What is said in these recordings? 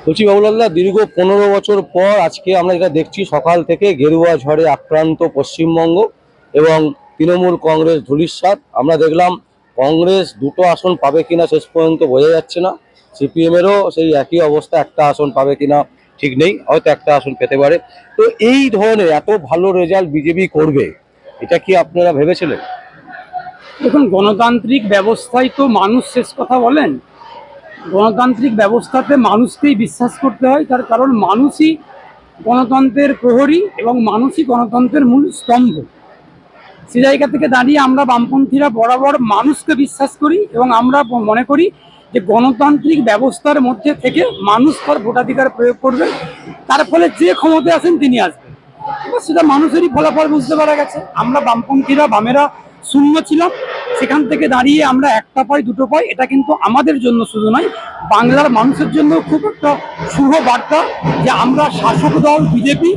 বলছি বাবুলাল্লাহ, দীর্ঘ 15 বছর পর আজকে আমরা যেটা দেখছি, সকাল থেকে গেরুয়া ঝড়ে আক্রান্ত পশ্চিমবঙ্গ এবং তৃণমূল কংগ্রেস ধূলিসাৎ। আমরা দেখলাম কংগ্রেস দুটো আসন পাবে কিনা শেষ পর্যন্ত বোঝা যাচ্ছে না। সিপিএমেরও সেই একই অবস্থা, একটা আসন পাবে কিনা ঠিক নেই, হয়তো একটা আসন পেতে পারে। তো এই ধরনের এত ভালো রেজাল্ট বিজেপি করবে, এটা কি আপনারা ভেবেছিলেন? দেখুন, গণতান্ত্রিক ব্যবস্থায় তো মানুষ শেষ কথা বলেন। গণতান্ত্রিক ব্যবস্থাতে মানুষকেই বিশ্বাস করতে হয়, তার কারণ মানুষই গণতন্ত্রের প্রহরী এবং মানুষই গণতন্ত্রের মূল স্তম্ভ। সে জায়গা থেকে দাঁড়িয়ে আমরা বামপন্থীরা বরাবর মানুষকে বিশ্বাস করি এবং আমরা মনে করি যে গণতান্ত্রিক ব্যবস্থার মধ্যে থেকে মানুষ তার ভোটাধিকার প্রয়োগ করবে, তার ফলে যে ক্ষমতায় আসেন তিনি আসবেন। এবার সেটা মানুষেরই ফলাফল বুঝতে পারা গেছে। আমরা বামপন্থীরা, বামেরা শূন্য ছিলাম, সেখান থেকে দাঁড়িয়ে আমরা একটা পাই, দুটো পাই। এটা কিন্তু আমাদের জন্য শুধু নয়, বাংলার মানুষের জন্য খুব একটা শুভ বার্তা যে আমরা শাসক দল বিজেপি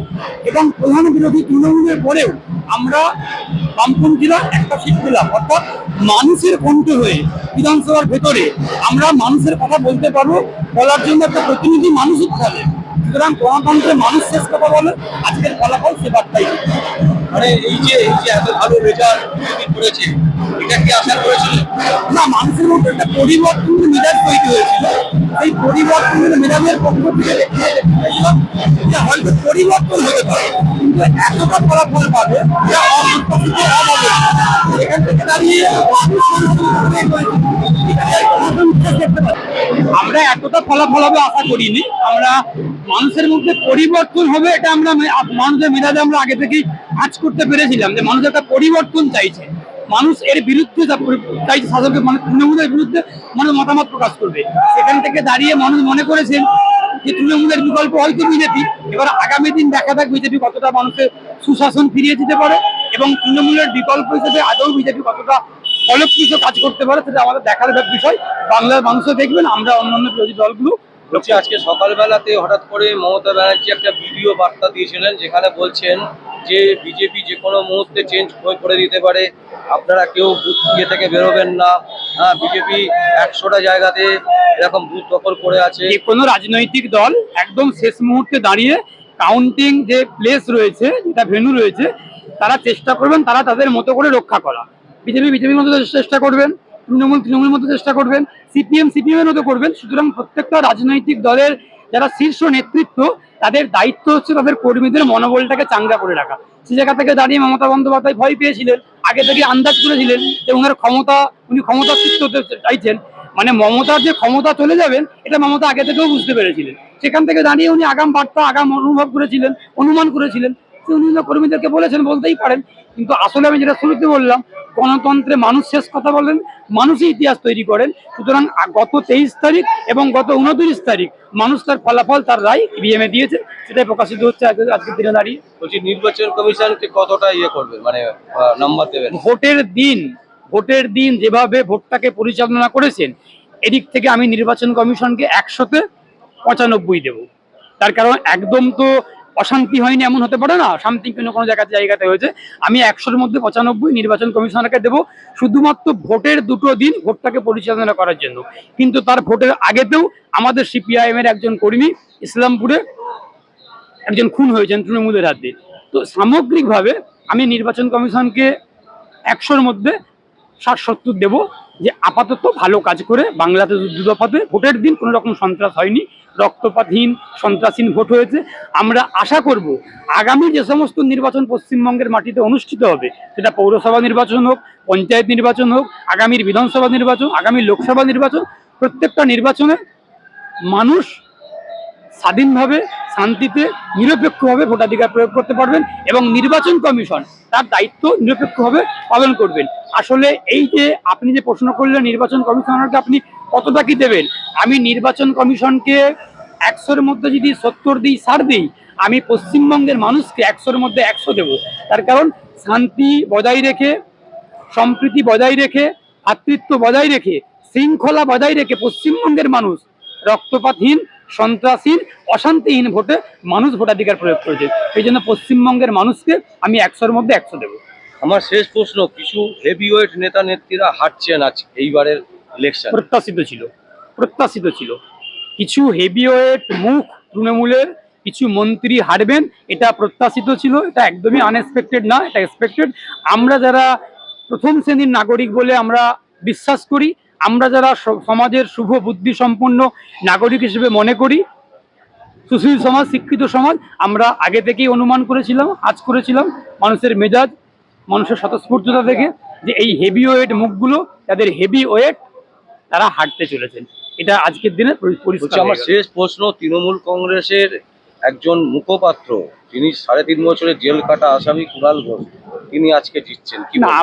এবং প্রধান বিরোধী তৃণমূলের পরেও আমরা বামপন্থীরা একটা সিট পেলাম, অর্থাৎ মানুষের কণ্ঠ হয়ে বিধানসভার ভেতরে আমরা মানুষের কথা বলতে পারবো, বলার জন্য একটা প্রতিনিধি মানুষই থাকে। সুতরাং গণতন্ত্রে মানুষ শেষ কথা বলে, আজকের ফলাফল সে বার্তাই। মানে এই যে এত ভালো রেজাল্ট করেছে, এটা কি আশা করেছিলেন? না, মানুষের মধ্যে একটা পরিবর্তনের মেজাজ তৈরি হয়েছিল। এই পরিবর্তনের মেজাজের পক্ষ থেকে যে হয়তো পরিবর্তন হতে পারে, কিন্তু এতটা ফলাফল পাবে যা অপ্রত্যাশিত, অভাবে। এখান থেকে দাঁড়িয়ে আমরা এতটা ফলাফল হবে আশা করিনি। আমরা মানুষের মধ্যে পরিবর্তন হবে এটা আমরা মানুষের মেজাজে আমরা আগে থেকেই কাজ করতে পেরেছিলাম যে মানুষ একটা পরিবর্তন চাইছে, মানুষ এর বিরুদ্ধে চাইছে, শাসকের মানে তৃণমূলের বিরুদ্ধে মানুষ মতামত প্রকাশ করবে। সেখান থেকে দাঁড়িয়ে মানুষ মনে করেছেন যে তৃণমূলের বিকল্প হয়তো বিজেপি। এবার আগামী দিন দেখা যাক বিজেপি কতটা মানুষের সুশাসন ফিরিয়ে দিতে পারে এবং তৃণমূলের বিকল্প হিসেবে আদৌ বিজেপি কতটা ফলপ্রসূ কাজ করতে পারে, সেটা আমাদের দেখার বিষয়। বাংলার মানুষও দেখবেন, আমরা অন্যান্য বিরোধী দলগুলো। বলছি, আজকে সকালবেলাতে হঠাৎ করে মমতা ব্যানার্জি একটা ভিডিও বার্তা দিয়েছিলেন, যেখানে বলছেন যে বিজেপি যে কোনো মুহূর্তে চেঞ্জ করে দিতে পারে, আপনারা কেউ বুথ থেকে বেরোবেন না। হ্যাঁ, বিজেপি 100টা জায়গাতে এরকম বুথ দখল করে আছে। যে কোনো রাজনৈতিক দল একদম শেষ মুহূর্তে দাঁড়িয়ে কাউন্টিং যে প্লেস রয়েছে, যেটা ভেন্যু রয়েছে, তারা চেষ্টা করবেন তারা তাদের মতো করে রক্ষা করা। বিজেপির মতো চেষ্টা করবেন, তৃণমূলের মতো চেষ্টা করবেন, সিপিএম এর মতো করবেন। সুতরাং প্রত্যেকটা রাজনৈতিক দলের যারা শীর্ষ নেতৃত্ব, তাদের দায়িত্ব হচ্ছে তাদের কর্মীদের মনোবলটাকে চাঙ্গা করে রাখা। সে জায়গা থেকে দাঁড়িয়ে মমতা বন্দ্যোপাধ্যায় ভয় পেয়েছিলেন, আগে থেকে আন্দাজ করেছিলেন যে উনি ক্ষমতাচ্যুত হতে চাইছেন, মানে মমতার যে ক্ষমতা চলে যাবেন এটা মমতা আগে থেকেও বুঝতে পেরেছিলেন। সেখান থেকে দাঁড়িয়ে উনি আগাম বার্তা, আগাম অনুভব করেছিলেন, অনুমান করেছিলেন। উনি কর্মীদেরকে বলেছেন, বলতেই পারেন। কিন্তু আসলে আমি যেটা শুরুতে বললাম, গণতন্ত্রে মানুষ শেষ কথা বলেন, মানুষই ইতিহাস তৈরি করেন। সুতরাং গত 23 তারিখ এবং গত 29 তারিখ মানুষ তার ফলাফল, তার রায় ইভিএম এ দিয়েছে, সেটাই প্রকাশিত হচ্ছে আজকের দিনে দাঁড়িয়ে। বলছি, নির্বাচন কমিশনকে কতটা করবে, মানে নাম্বার দেবেন? ভোটের দিন যেভাবে ভোটটাকে পরিচালনা করেছেন, এদিক থেকে আমি নির্বাচন কমিশনকে 100-তে 95 দেব। তার কারণ একদম তো অশান্তি হয়নি এমন হতে পারে না, শান্তিপূর্ণ কোনো জায়গাতে হয়েছে। আমি 100-এর মধ্যে 95 নির্বাচন কমিশনারকে দেব, শুধুমাত্র ভোটের 2টো দিন ভোটটাকে পরিচালনা করার জন্য। কিন্তু তার ভোটের আগেতেও আমাদের সিপিআইএম এর একজন কর্মী ইসলামপুরে একজন খুন হয়েছেন তৃণমূলের হাতে। তো সামগ্রিকভাবে আমি নির্বাচন কমিশনকে 100-এর মধ্যে 60-70 দেব, যে আপাতত ভালো কাজ করে বাংলাতে দুদফাতে ভোটের দিন কোনো রকম সন্ত্রাস হয়নি, রক্তপাতহীন সন্ত্রাসহীন ভোট হয়েছে। আমরা আশা করব আগামী যে সমস্ত নির্বাচন পশ্চিমবঙ্গের মাটিতে অনুষ্ঠিত হবে, সেটা পৌরসভা নির্বাচন হোক, পঞ্চায়েত নির্বাচন হোক, আগামীর বিধানসভা নির্বাচন, আগামী লোকসভা নির্বাচন, প্রত্যেকটা নির্বাচনে মানুষ স্বাধীনভাবে, শান্তিতে, নিরপেক্ষভাবে ভোটাধিকার প্রয়োগ করতে পারবেন এবং নির্বাচন কমিশন তার দায়িত্ব নিরপেক্ষভাবে পালন করবেন। আসলে এই যে আপনি যে প্রশ্ন করলেন নির্বাচন কমিশনারকে আপনি কতটা কি দেবেন, আমি নির্বাচন কমিশনকে 100-এর মধ্যে যদি 70 দিই, 60 দিই, আমি পশ্চিমবঙ্গের মানুষকে 100-এর মধ্যে 100 দেব। তার কারণ শান্তি বজায় রেখে, সম্প্রীতি বজায় রেখে, ভ্রাতৃত্ব বজায় রেখে, শৃঙ্খলা বজায় রেখে পশ্চিমবঙ্গের মানুষ রক্তপাতহীন, সন্ত্রাসহীন, অশান্তিহীন ভোটে মানুষ ভোটাধিকার প্রয়োগ করেছে। সেই জন্য পশ্চিমবঙ্গের মানুষকে আমি 100-এর মধ্যে 100 দেবো। আমার শেষ প্রশ্ন, কিছু হেভিওয়েট নেতা নেত্রীরা হারছেন আজ এইবারের ইলেকশন, প্রত্যাশিত ছিল। কিছু হেভিওয়েট মুখ তৃণমূলের কিছু মন্ত্রী হারবেন, এটা প্রত্যাশিত ছিল, এটা একদমই আনএক্সপেক্টেড না, এটা এক্সপেক্টেড। আমরা যারা প্রথম শ্রেণীর নাগরিক বলে আমরা বিশ্বাস করি, আমরা যারা সমাজের শুভ বুদ্ধি সম্পন্ন নাগরিক হিসেবে মনে করি, সুশীল সমাজ, শিক্ষিত সমাজ, আমরা আগে থেকেই অনুমান করেছিলাম, আজ করেছিলাম মানুষের মেজাজ, মানুষের স্বতঃস্ফূর্ততা থেকে, যে এই হেভি ওয়েট মুখগুলো, তাদের হেভি ওয়েট, তারা হাঁটতে চলেছেন। এটা আজকের দিনে পরিষ্কার আমার হয়ে গেল। শেষ প্রশ্ন, তৃণমূল কংগ্রেসের একজন মুখপাত্র, যিনি 3.5 বছরের জেল কাটা আসামি কুণাল ঘোষ, তিনি আজকে জিতছেন, কি না, বলবেন?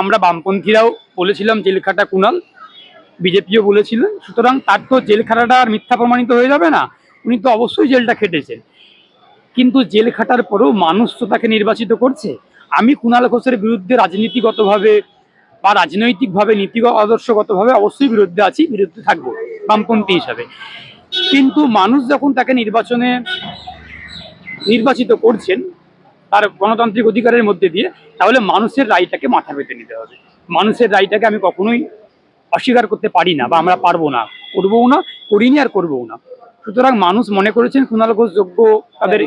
আমরা বামপন্থীরাও বলেছিলাম জেল খাটা কুণাল, বিজেপিও বলেছিলেন, সুতরাং তার তো জেল খাটাটা আর মিথ্যা প্রমাণিত হয়ে যাবে না, উনি তো অবশ্যই জেলটা খেটেছেন। কিন্তু জেল খাটার পরেও মানুষ তো তাকে নির্বাচিত করছে। আমি কুণাল ঘোষের বিরুদ্ধে রাজনীতিগতভাবে বা রাজনৈতিকভাবে, নীতিগত আদর্শগতভাবে অবশ্যই বিরুদ্ধে আছি, বিরুদ্ধে থাকবো বামপন্থী হিসাবে। কিন্তু মানুষ যখন তাকে নির্বাচিত করছেন তার গণতান্ত্রিক অধিকারের মধ্যে দিয়ে, তাহলে মানুষের রায়টাকে মাথা পেতে নিতে হবে। মানুষের রায়টাকে আমি কখনোই অস্বীকার করতে পারি না, বা আমরা পারবো না, করবও না, করিনি আর করবও না। সুতরাং মানুষ মনে করেছেন কুণাল ঘোষ যোগ্য তাদের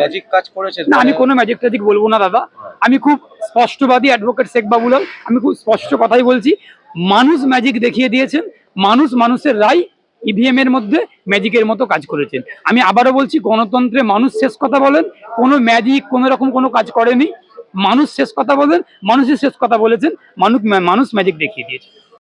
ম্যাজিক কাজ করেছে না, আমি কোনো ম্যাজিক ট্যাজিক বলবো না দাদা। আমি খুব স্পষ্টবাদী অ্যাডভোকেট শেখ বাবুলাল, আমি খুব স্পষ্ট কথাই বলছি। মানুষ ম্যাজিক দেখিয়ে দিয়েছেন, মানুষের রায় ইভিএম এর মধ্যে ম্যাজিকের মতো কাজ করেছেন। আমি আবারও বলছি, গণতন্ত্রে মানুষ শেষ কথা বলেন, কোনো ম্যাজিক কোনো রকম কোনো কাজ করেনি। মানুষ শেষ কথা বলেন, মানুষই শেষ কথা বলেছেন, মানুষ ম্যাজিক দেখিয়ে দিয়েছে।